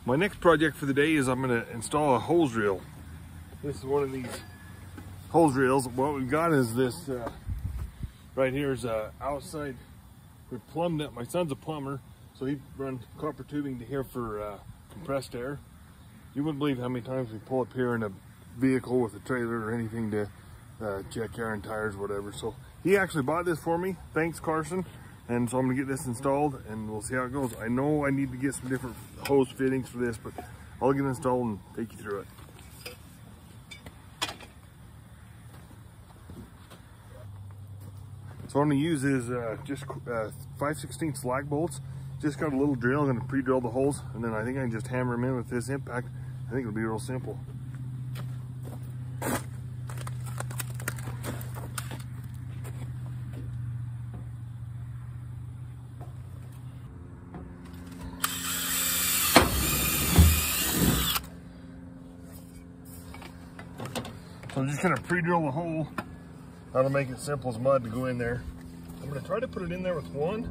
My next project for the day is I'm going to install a hose reel. This is one of these hose reels. What we've got is this right here is outside. We plumbed it. My son's a plumber, so he runs copper tubing to here for compressed air. You wouldn't believe how many times we pull up here in a vehicle with a trailer or anything to check air and tires, whatever. So he actually bought this for me. Thanks, Carson. And so I'm gonna get this installed and we'll see how it goes. I know I need to get some different hose fittings for this, but I'll get it installed and take you through it. So what I'm gonna use is just 5/16 slag bolts. Just got a little drill. I'm gonna pre-drill the holes, and then I think I can just hammer them in with this impact. I think it'll be real simple. So I'm just gonna pre-drill the hole. That'll make it simple as mud to go in there. I'm gonna try to put it in there with one.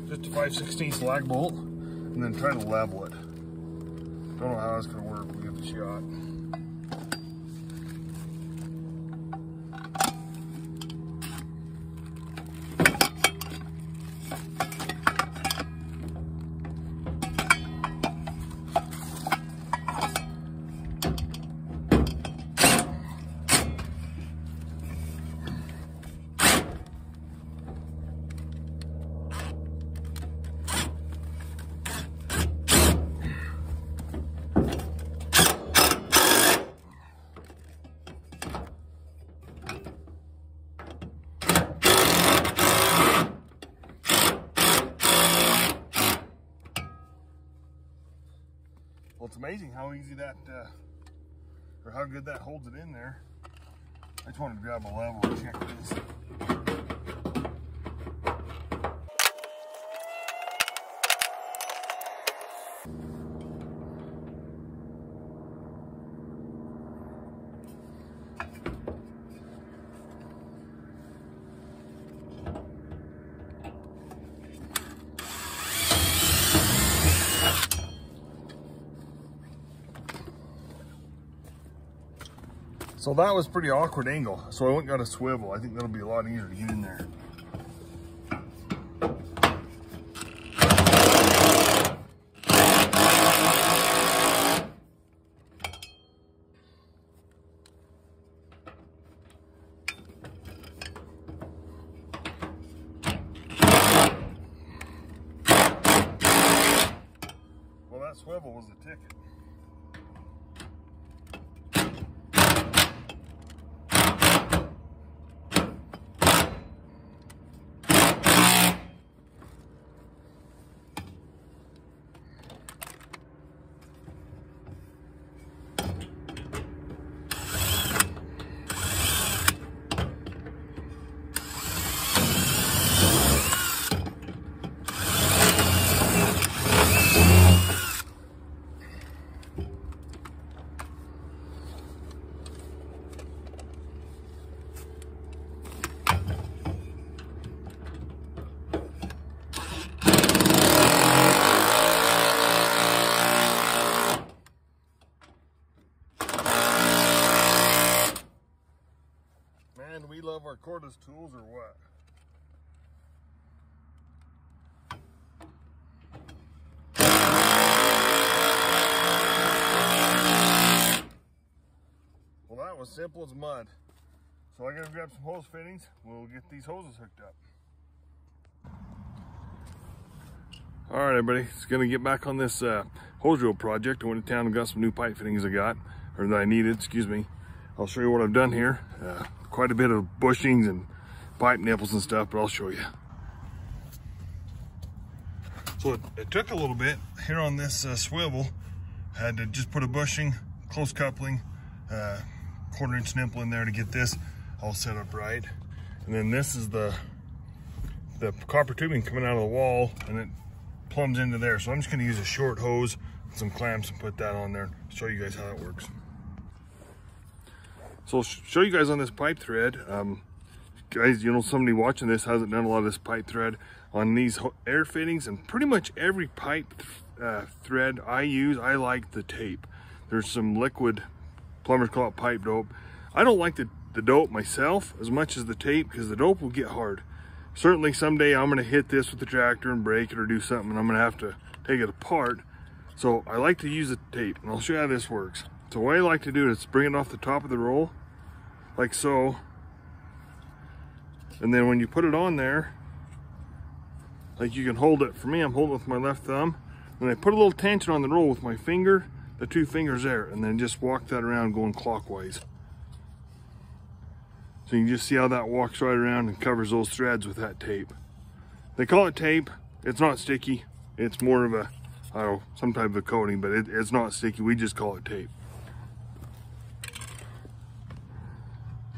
Just a 5/16 slag bolt, and then try to level it. Don't know how that's gonna work, we'll give it a shot. Well, it's amazing how easy that, or how good that holds it in there. I just wanted to grab a level and check this. So that was pretty awkward angle. So I went and got a swivel. I think that'll be a lot easier to get in there. Well, that swivel was the ticket. Man, we love our cordless tools, or what? Well, that was simple as mud. So I gotta grab some hose fittings. We'll get these hoses hooked up. All right, everybody, just gonna get back on this hose reel project. I went to town and got some new pipe fittings that I needed, excuse me. I'll show you what I've done here. Quite a bit of bushings and pipe nipples and stuff, but I'll show you. So it took a little bit here on this swivel. I had to just put a bushing, close coupling, 1/4 inch nipple in there to get this all set up right. And then this is the copper tubing coming out of the wall, and it plumbs into there. So I'm just gonna use a short hose and some clamps and put that on there, show you guys how that works. So I'll show you guys on this pipe thread. guys, you know, somebody watching this hasn't done a lot of this pipe thread on these air fittings, and pretty much every pipe thread I use, I like the tape. There's some liquid, plumbers call it pipe dope. I don't like the dope myself as much as the tape, because the dope will get hard. Certainly someday I'm gonna hit this with the tractor and break it or do something, and I'm gonna have to take it apart. So I like to use the tape, and I'll show you how this works. So what I like to do is bring it off the top of the roll, like so. And then when you put it on there, like you can hold it, for me, I'm holding it with my left thumb, and I put a little tension on the roll with my finger, the two fingers there, and then just walk that around going clockwise. So you can just see how that walks right around and covers those threads with that tape. They call it tape. It's not sticky. It's more of a, I don't know, some type of coating, but it's not sticky. We just call it tape.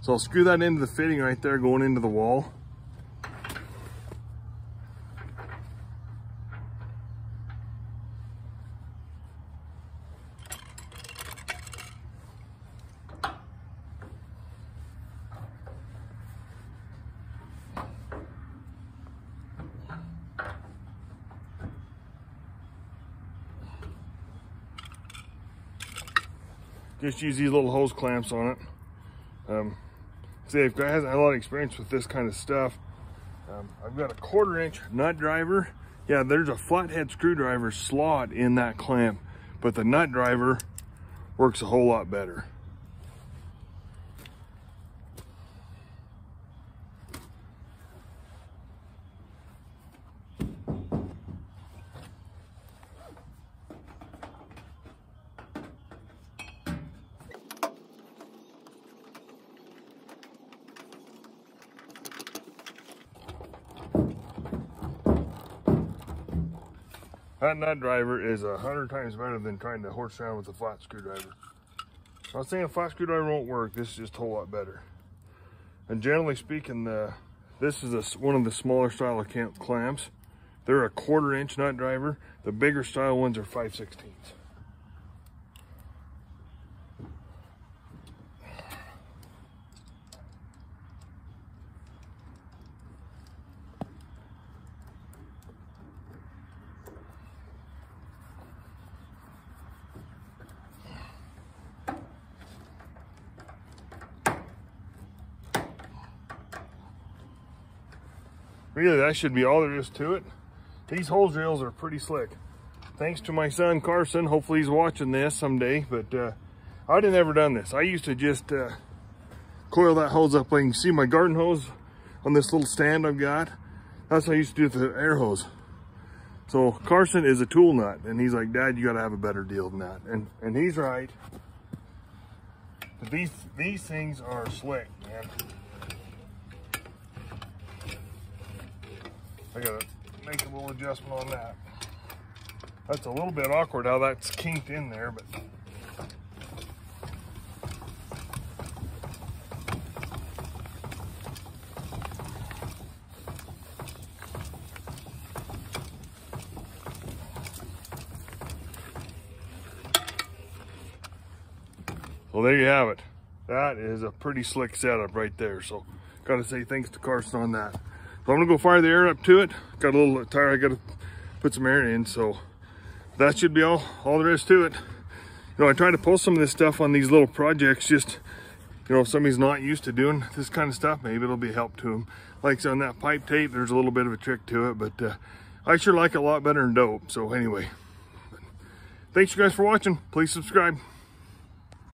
So I'll screw that into the fitting right there going into the wall. Just use these little hose clamps on it. See, if guy hasn't had a lot of experience with this kind of stuff, I've got a 1/4 inch nut driver. Yeah, there's a flathead screwdriver slot in that clamp, but the nut driver works a whole lot better. That nut driver is 100 times better than trying to horse around with a flat screwdriver. I'm not saying a flat screwdriver won't work, this is just a whole lot better. And generally speaking, this is one of the smaller style of clamps. They're a 1/4 inch nut driver. The bigger style ones are 5/16. Really, that should be all there is to it. These hose reels are pretty slick. Thanks to my son Carson, hopefully he's watching this someday, but I'd have never done this. I used to just coil that hose up. Like you can see my garden hose on this little stand I've got. That's how I used to do with the air hose. So Carson is a tool nut, and he's like, Dad, you gotta have a better deal than that. And he's right. But these things are slick, man. I gotta make a little adjustment on that. That's a little bit awkward how that's kinked in there, but well, there you have it. That is a pretty slick setup right there. So gotta say thanks to Carson on that. So I'm gonna go fire the air up to it. Got a little tire I gotta put some air in, so that should be all there is to it. You know, I try to pull some of this stuff on these little projects, just, you know, if somebody's not used to doing this kind of stuff, maybe it'll be a help to them. Like on that pipe tape, there's a little bit of a trick to it, but I sure like it a lot better than dope. So anyway, thanks you guys for watching. Please subscribe.